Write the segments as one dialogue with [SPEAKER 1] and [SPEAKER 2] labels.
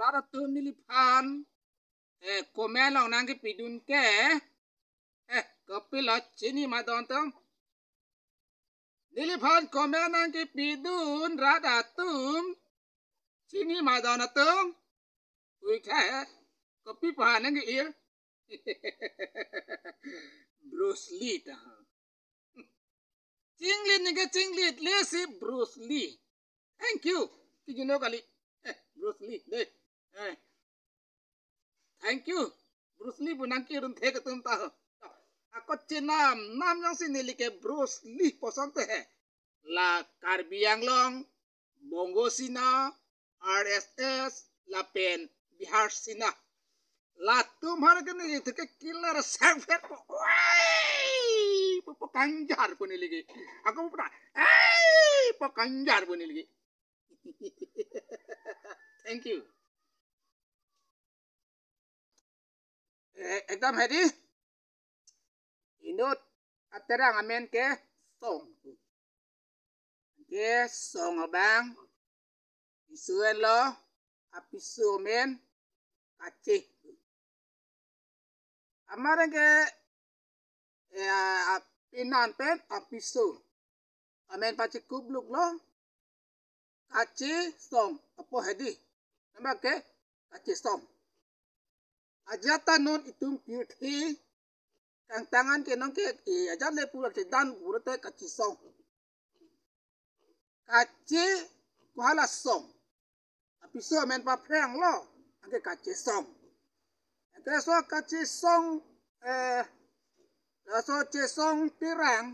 [SPEAKER 1] rara tum nilipan komen long nang ki pidun ke kopilot chini madon tum nilipan komen nang ki pidun rada tum chini madon tum ui ke kopi pa nang ki ir Bruce Lee ta Chinglit ni ke chinglit lesi Bruce Lee. Thank you. Did you know kali? Bruce Lee deh. Thank you. Bruce Lee pun nangki run the ketum tahu. Aku cinam nam yang sini like Bruce Lee posong teh. La Karbi Anglong, Bongo Sina, RSS, La Pen, Bihar Sina. La tumhar ke ni itu ke killer sangat. Pekanjar pun ini lagi. Aku pernah. Pekanjar pun ini lagi. Thank you. Ekdam hedi. Inut aterang amen ke song. Ke song abang. Isuan lo. Apisu men. Aceh. Amaran ke pinan pen apisu. Amen paci kubluk lo. Kaci song. Apa hedi? Nama ke kaci song. Ajatan nun itung piuthi. Kang tangan ke nong ke ajat le pulak ke dan urute kaci song. Kaci kuhala song. Apisu amen pa preng lo. Angke kaci song. Angke so kaci song so cesong tirang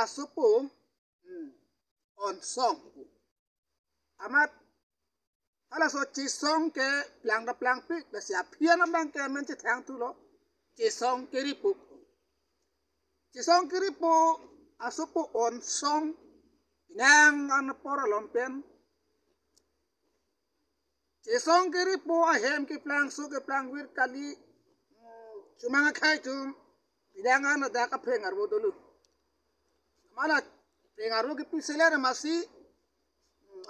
[SPEAKER 1] asupu on song amat hala so cesong ke plang da plang pi da sia pian bang ke men che thang tu lo cesong keripu asupu on song nang an por lompen cesong keripu ahem ki plang su ke plang wir kali cuma ngakai tu bidangan ada ka pengar bo dulu mana pengar ki piseler masih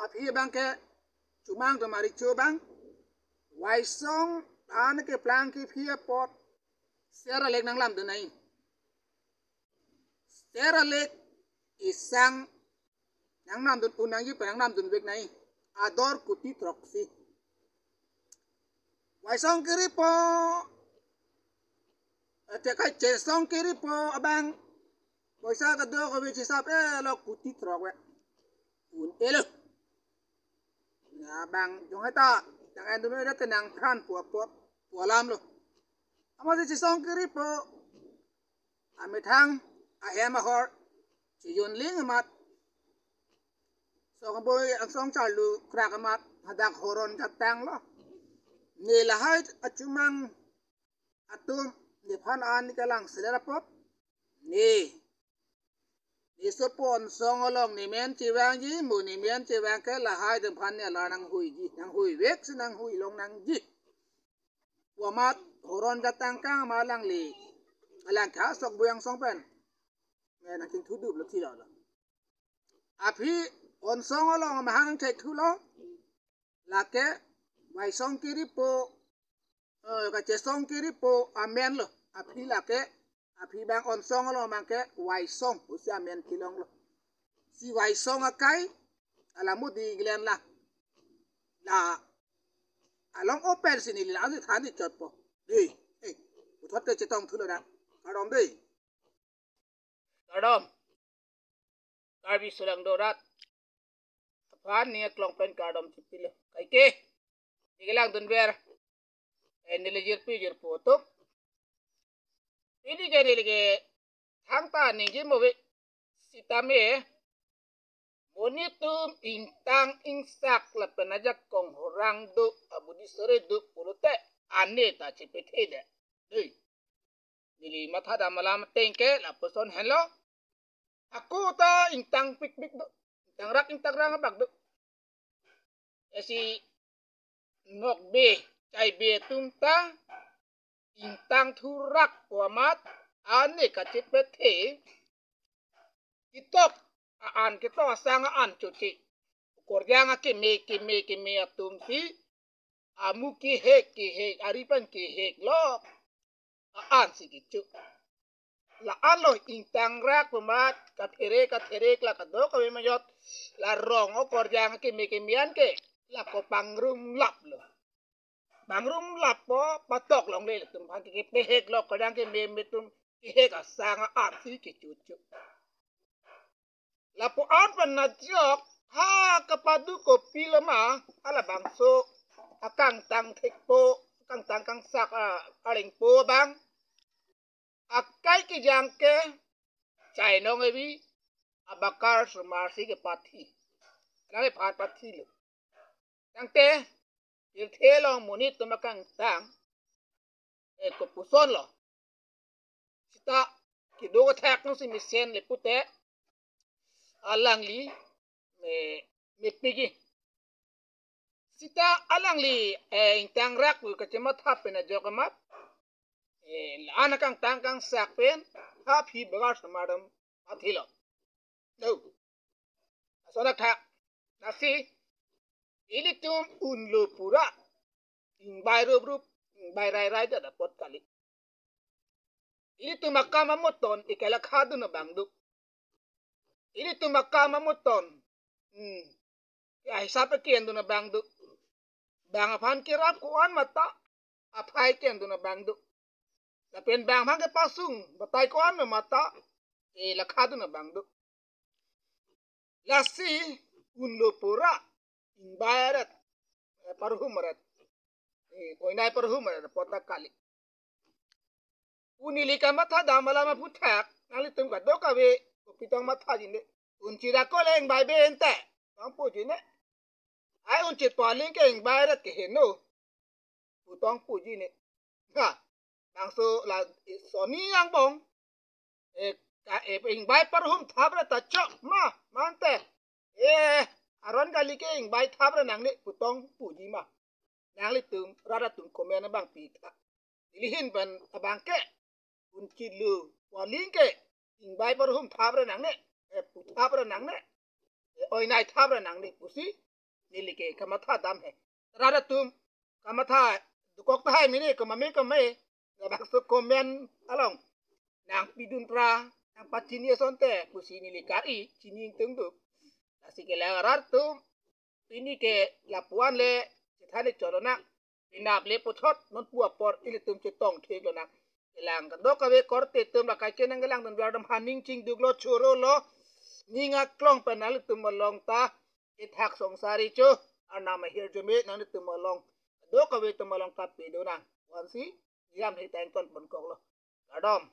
[SPEAKER 1] api bang ke cuma tu mari cobang waisong an ke plang ki phia pot sera lek nang lam tu nai sera lek isang nang nam tu unang yi nang nam tu bek nai ador kuti troksi waisong kiri po Tekai cesong kiri po abang. Boisa ka do ko bici sap lo kuti trok we. Un elo. Ya bang jong eta jangan dulu ada tenang kan pualam lo. Amo si cesong kiri po amitang ahem ahor si yun ling amat. So ka boy ang song charlu krak amat hadak horon katang lo. Nilahai acumang atum ni pan an ni kalang selera pop ni sopon song along ni men chiwang ji mu ni men chiwang ke la hai dem pan ne la nang hui wek nang hui long nang ji wa mat horon datang kang ma lang li alang kha sok buyang song pen me na king thu du lo thi la api on song along ma hang thek thu lo la ke wai song kiri po ka cesong kiri po amen lo api lake api bang on song lo mangke wai song usi amen kilong lo si wai song akai alamu di glen la along open sini la ani thani chot po di uthot ke chetong thulo da kadom dei kadom karbi sulang dorat apaan ni klong pen kadom chipilo kai ke digelang dunber nilijir pijir putuk ini ke thang ta ningi mobe sitame monitum intang ingsak la penajak kong horang du abudi sore du pulute ane ta chipete de dei nili matha da malam tengke la person hello aku ta intang pik du intang rang bak du esi nok be cai be tumta intang thurak kuamat ane kacipete kitok aan kita sang aan cuci korjang ke me atum si amu ki hek aripan ki hek lo aan si kicu la alo intang rak pemat kat la kadok kami mayot la rong o korjang ke mian ke la ko pangrum lap lo pangrum lap po patok long le tum pan ke hek lo korjang ke me tum ki hek asang aan si kicu la po aan pan na jok ha kapadu ko pilama ala bangso akang tang thekpo akang tang kang sak aling po bang akai ki jangke chai nong ebi abakar sumarsi ke pathi nang phat pathi lo jangte il thelong munit tumakang tang e ko puson lo sita ki do thak no si misen le pute alang li me pigi sita alang li intang rak ku ka chema thap na jokamat ana kang tang kang sak pen ha phi bagar samadam athilo no asona tha nasi ilitum unlo pura ing bai rup bai rai da pot kali ilitum akama moton ikala khadu na bangdu ilitum akama moton ya hisap kian na bangdu bang aphan kirap kuan mata aphai kian na bangdu lapen bang phang ke pasung batai kuan na mata la khadu na bangdu lasi unlo pura ing bayarat parhumarat koinai parhumarat pota kali unili ka matha damala ma puthak nali tum ka doka we pitong matha jinde unchira ko leng bai be ente tong pu jine ai unchi paling ke ing bayarat ke heno putong pu jine ha bangso la soni yang bong ka ing bai parhum thabra ta chok ma mante aron kali ke ing bai thabra nang le putong pu ji ma nang le tum rada tum komen bang pi tha ilihin ban abang ke unchi lu waling ke ing bai parhum thabra nang ne pu thabra nang ne oi nai thabra nang ne pusi nili ke kamatha dam he rada tum kamatha dukok ta hai mini ko mami ko mai la bang so komen along nang pidun pra nang patini sonte pusi nili kari chini tung du así que le agarrar tú ini ke lapuan le thane chorona inap le pothot non pu por ile tum che tong thek lo na elang ka do ka we korte tum la ka chen nang lang dan dam haning ching duk lo choro lo ninga klong penal tum long ta it hak song sari chu ana ma hir jome nang tum long do ka we tum long ka pe do na wan si yam he tang kon bon ko lo adom